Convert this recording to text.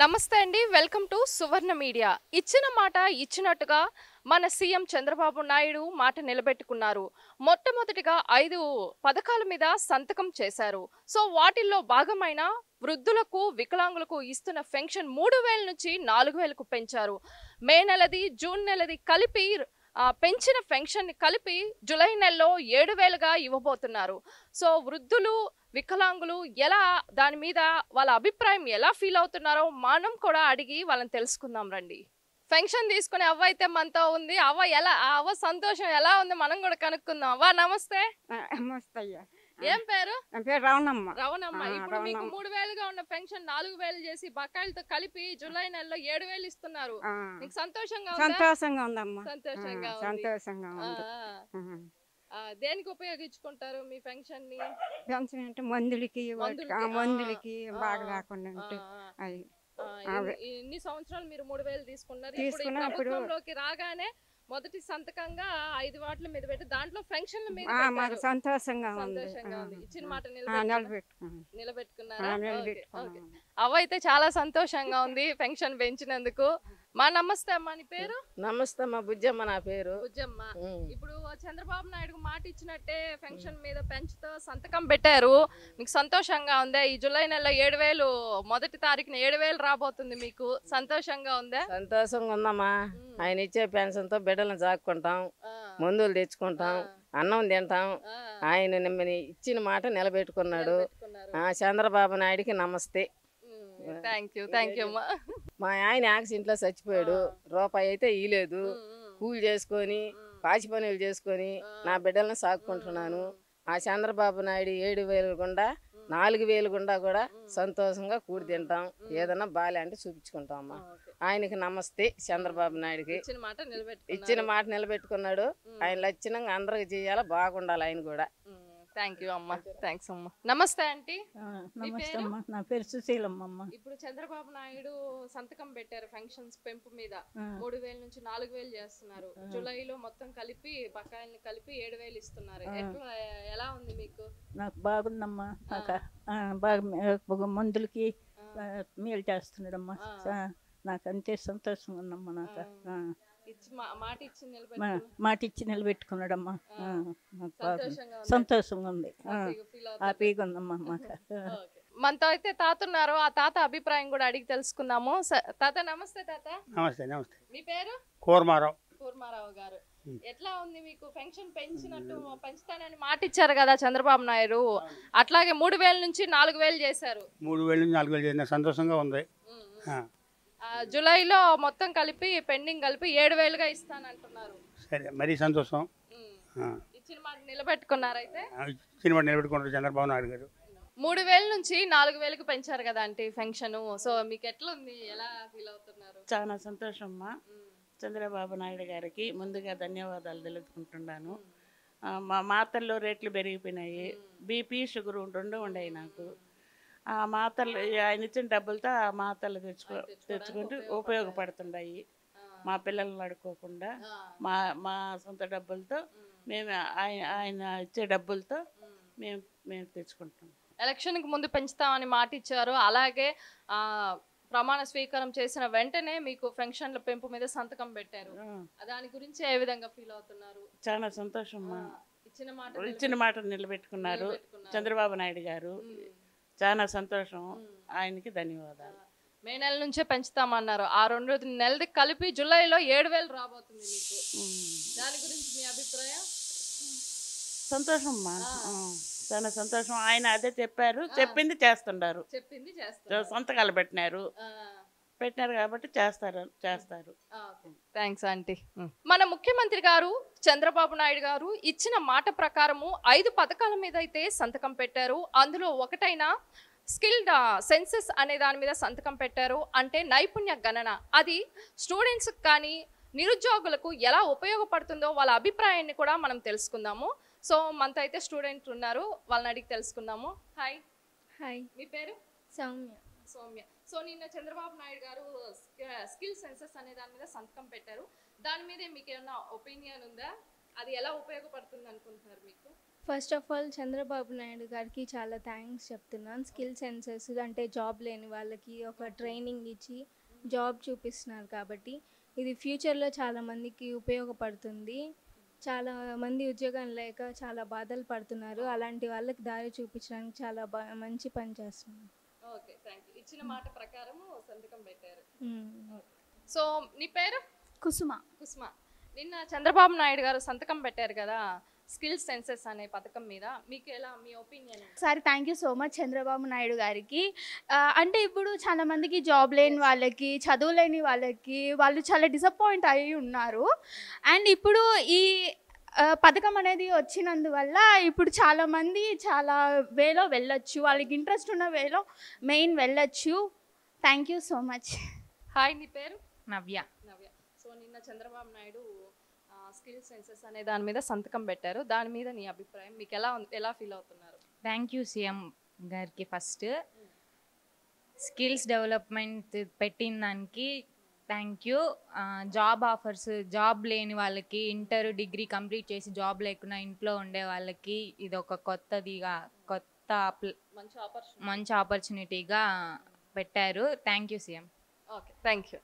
నమస్తే అండి. Welcome to Suvarna media. ఇచ్చిన మాట ఇచ్చినట్టుగా మన సీఎం చంద్రబాబు నాయుడు మాట నిలబెట్టుకున్నారు. మొట్టమొదటిగా 5 పథకాల మీద సంతకం చేశారు. సో వాటిల్లో భాగమైన వృద్ధులకు, వికలాంగులకు ఇస్తున్న పెన్షన్ 3000 నుంచి 4000కు పెంచారు. మే నెలది, జూన్ నెలది కలిపి పెంచిన పెన్షన్ ని కలిపి జూలై నెలలో 7000గా ఇవ్వబోతున్నారు. సో వృద్ధులు, వికలాంగులు ఎలా దాని మీద వాళ్ళ అభిప్రాయం ఎలా ఫీల్ అవుతున్నారో మనం కూడా అడిగి వాళ్ళని తెలుసుకుందాం రండి. పెన్షన్ తీసుకునే అవ్వ అయితే మనతో ఉంది. ఆ అవ్వ సంతోషం ఎలా ఉంది మనం కూడా కనుక్కుందాం. అవ్వ నమస్తే. నమస్తే అయ్యా. ఏం పేరు? నా పేరు రవణమ్మ. రవణమ్మ. ఇప్పుడు మీకు 3000గా ఉన్న పెన్షన్ 4000 చేసి బకాయిలతో కలిపి జూలై నెలలో 7000 ఇస్తున్నారు. మీకు సంతోషంగా ఉందా? సంతోషంగా ఉందమ్మా. సంతోషంగా ఉంది. సంతోషంగా ఉంది. దేనికి ఉపయోగించుకుంటారు మీ పెన్షన్ ని? పెన్షన్ అంటే మందులకి బాగా లేకుండా ఉంటే అది ఇన్ని సంవత్సరాలు మీరు 3000 తీసుకున్నారు. ఇప్పుడు ఈ ప్రభుత్వంలోకి రాగానే మొదటి సంతకంగా 5 వాట్ల మీద పెట్టి దాంట్లో పెన్షన్ల మీద మాకు సంతోషంగా ఉంది. ఇచ్చిన మాట నిలబెట్టుకున్నారా? అవ్వ అయితే చాలా సంతోషంగా ఉంది పెన్షన్ పెంచినందుకు. మా నమస్తే అమ్మా. నీ పేరు? నమస్తే అమ్మా. బుజ్జమ్మ నా పేరు. బుజ్జమ్మ. ఇప్పుడు చంద్రబాబు నాయుడు మాట ఇచ్చినట్టే పెన్షన్ మీద పెంచుతూ సంతకం పెట్టారు. మీకు సంతోషంగా ఉందా? ఈ జూలై నెలలో 7000 మొదటి తారీఖున 7000 రాబోతుంది. మీకు సంతోషంగా ఉందా? సంతోషంగా ఉందమ్మా. ఆయన ఇచ్చే పెన్షన్ తో బిడ్డలను సాక్కుంటాం, మందులు తెచ్చుకుంటాం, అన్నం తింటాం. ఆయన ఇచ్చిన మాట నిలబెట్టుకున్నాడు. చంద్రబాబు నాయుడికి నమస్తే. మా ఆయన యాక్సిడెంట్ లో చచ్చిపోయాడు. రూపాయి అయితే ఇలేదు. కూలి చేసుకొని పాచి పనులు చేసుకొని నా బిడ్డలను సాగుకుంటున్నాను. ఆ చంద్రబాబు నాయుడు 7000 గుండా 4000 గుండా కూడా సంతోషంగా కూడి తింటాం. ఏదన్నా బాలే అంటే చూపించుకుంటాం అమ్మా. ఆయనకి నమస్తే. చంద్రబాబు నాయుడికి ఇచ్చిన మాట నిలబెట్టుకున్నాడు. ఆయన లక్షణంగా అందరికి చేయాలా, బాగుండాలి ఆయన కూడా. థ్యాంక్ యూ అమ్మా. థ్యాంక్స్ అమ్మా. నమస్తే ఆంటీ. నమస్తే అమ్మా. నా పేరు సుశీలమ్మ. ఇప్పుడు చంద్రబాబు నాయుడు సంతకం పెట్టారు పెన్షన్స్ పెంపు మీద. 3000 నుంచి 4000 చేస్తున్నారు. జూలైలో మొత్తం కలిపి బకాయిల్ని కలిపి 7000 ఇస్తున్నారు. ఎలా ఉంది మీకు? నాకు బాగుందమ్మా. బాగా మందులకి మేలు చేస్తున్నాడమ్మా. నాకు అంతే సంతోషంగా ఉందమ్మా. నాకు మాట ఇచ్చి నిలబెట్టుకున్నాడమ్మా. సంతోషంగా ఉంది. హ్యాపీగా ఉందమ్మా మాకు. మనతో అయితే తాత ఉన్నారు. ఆ తాత అభిప్రాయం కూడా అడిగి తెలుసుకుందాము. తాత నమస్తే. తాత నమస్తే. నమస్తే. మీ పేరు? కూర్మారావు. కూర్మారావు గారు. ఎట్లా ఉంది మీకు? పెన్షన్ పెంచుతానని మాట ఇచ్చారు కదా చంద్రబాబు నాయుడు. అట్లాగే 3000 నుంచి 4000 చేశారు. 3000 నుంచి 4000 చేసిన సంతోషంగా ఉంది. జూలైలో మొత్తం కలిపి పెండింగ్ కలిపి 7000గా ఇస్తానంటున్నారు. సరే, మరీ సంతోషం. ఇచ్చిన మాట నిలబెట్టుకున్నారైతే? ఇచ్చిన మాట నిలబెట్టుకున్నారు చంద్రబాబు నాయుడు గారు. 3000 నుంచి 4000కి పెంచారు కదా అంటే పెన్షన్. సో మీకు ఎట్లా ఉంది? ఎలా ఫీల్ అవుతున్నారు? చాలా సంతోషం అమ్మా. చంద్రబాబు నాయుడు గారికి ముందుగా ధన్యవాదాలు తెలుపుకుంటున్నాను. మా మాతల్లో రేట్లు పెరిగిపోయినాయి. బీపీ, షుగర్ 2 ఉన్నాయి నాకు. ఆ మాతలు ఆయన ఇచ్చిన డబ్బులతో ఆ మాతలు తెచ్చుకుంటూ ఉపయోగపడుతున్నాయి. మా పిల్లల్ని అడుకోకుండా మా సొంత డబ్బులతో మేము ఆయన ఇచ్చే డబ్బులతో మేము తెచ్చుకుంటాం. ఎలక్షన్కి ముందు పెంచుతామని మాట ఇచ్చారు. అలాగే ప్రమాణ స్వీకారం చేసిన వెంటనే మీకు పెన్షన్ల పెంపు మీద సంతకం పెట్టారు. దాని గురించి ఏ విధంగా ఫీల్ అవుతున్నారు? చాలా సంతోషం. ఇచ్చిన మాట నిలబెట్టుకున్నారు చంద్రబాబు నాయుడు గారు. చాలా సంతోషం. ఆయనకి ధన్యవాదాలు. మే నెల నుంచే పెంచుతామన్నారు. ఆ 2 నెలది కలిపి జూలైలో 7000 రాబోతుంది మీకు. దాని గురించి మీ అభిప్రాయం? సంతోషం అమ్మా. చాలా సంతోషం. ఆయన అదే చెప్పారు, చెప్పింది చేస్తున్నారు. సంతకాలు పెట్టినారు కాబట్టి చేస్తారు. Thanks aunty. మన ముఖ్యమంత్రి గారు చంద్రబాబు నాయుడు గారు ఇచ్చిన మాట ప్రకారము 5 పథకాల మీద అయితే సంతకం పెట్టారు. అందులో ఒకటైన స్కిల్డ్ సెన్సెస్ అనే దాని మీద సంతకం పెట్టారు. అంటే నైపుణ్య గణన. అది స్టూడెంట్స్ కానీ నిరుద్యోగులకు ఎలా ఉపయోగపడుతుందో వాళ్ళ అభిప్రాయాన్ని కూడా మనం తెలుసుకుందాము. సో మనతో అయితే స్టూడెంట్ ఉన్నారు, వాళ్ళని అడిగి తెలుసుకుందాము. హాయ్. హాయ్. మీ పేరు? సౌమ్య. సౌమ్య. సో నిన్న చంద్రబాబు నాయుడు గారు స్కిల్ సెన్సెస్ అనే దాని మీద సంతకం పెట్టారు. దాని మీద మీకు ఏమైనా ఒపీనియన్ ఉందా? అది ఎలా ఉపయోగపడుతుంది అనుకుంటున్నారు మీకు? First of all Chandrababu Naidu గారికి చాలా థ్యాంక్స్ చెప్తున్నాను. స్కిల్ సెన్సెస్ అంటే జాబ్ లేని వాళ్ళకి ఒక ట్రైనింగ్ ఇచ్చి జాబ్ చూపిస్తున్నారు కాబట్టి ఇది ఫ్యూచర్లో చాలామందికి ఉపయోగపడుతుంది. చాలా మంది ఉద్యోగం లేక చాలా బాధలు పడుతున్నారు. అలాంటి వాళ్ళకి దారి చూపించడానికి చాలా మంచి పని చేస్తున్నారు. Okay, thank you. ఇచ్చిన మాట ప్రకారం సంతకం పెట్టారు. సో నీ పేరు? కుసుమ. కుసుమ, నిన్న చంద్రబాబు నాయుడు గారు సంతకం పెట్టారు కదా స్కిల్ సెన్సెస్ అనే పథకం మీద, మీకు ఎలా, మీ opinion? Sorry, thank you so much Chandrababu Naidu గారికి. అంటే ఇప్పుడు చాలా మందికి జాబ్ లేని వాళ్ళకి, చదువు లేని వాళ్ళకి, వాళ్ళు చాలా డిసప్పాయింట్ అయి ఉన్నారు. అండ్ ఇప్పుడు ఈ పథకం అనేది వచ్చినందువల్ల ఇప్పుడు చాలామంది చాలా వేలో వెళ్ళొచ్చు, వాళ్ళకి ఇంట్రెస్ట్ ఉన్న వేలో మెయిన్ వెళ్ళొచ్చు. Thank you so much. Hi, నీ పేరు? నవ్య. నవ్య. సో నిన్న చంద్రబాబు నాయుడు స్కిల్ సెన్సెస్ అనే దాని మీద సంతకం పెట్టారు. దాని మీద నీ అభిప్రాయం, మీకు ఎలా ఫీల్ అవుతున్నారు? థ్యాంక్ యూ సీఎం గారికి. ఫస్ట్ స్కిల్స్ డెవలప్మెంట్ పెట్టిన దానికి thank you. Job offers, job లేని వాళ్ళకి, ఇంటర్ డిగ్రీ కంప్లీట్ చేసి జాబ్ లేకుండా ఇంట్లో ఉండే వాళ్ళకి ఇది ఒక మంచి ఆపర్చునిటీగా పెట్టారు. Thank you CM. Okay, thank you.